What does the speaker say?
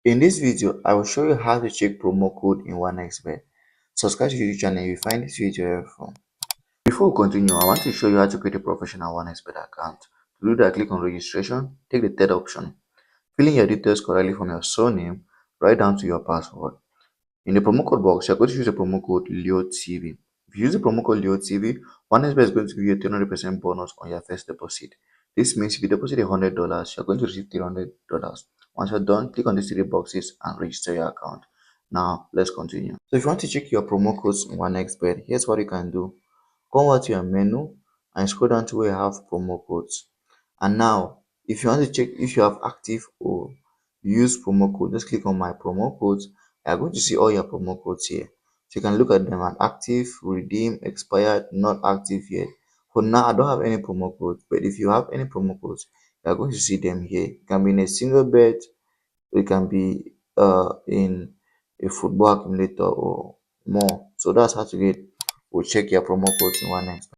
In this video, I will show you how to check promo code in OneXBet. Subscribe to the YouTube channel if you find this video helpful. Before we continue, I want to show you how to create a professional OneXBet account. To do that, click on registration, take the third option. Fill in your details correctly from your surname right down to your password. In the promo code box, you're going to use the promo code LEOTV. If you use the promo code LEOTV, OneXBet is going to give you a 300% bonus on your first deposit. This means if you deposit $100, you're going to receive $300. Once you're done, click on these three boxes and register your account. Now, let's continue. So if you want to check your promo codes in OneXBet, here's what you can do. Come over to your menu and scroll down to where you have promo codes. And now, if you want to check if you have active or use promo code, just click on my promo codes. You are going to see all your promo codes here. So you can look at them at active, redeem, expired, not active yet. For now, I don't have any promo codes, but if you have any promo codes, you are going to see them here. It can be in a single bet, it can be in a football accumulator or more. So that's how to get or check your promo codes in one next.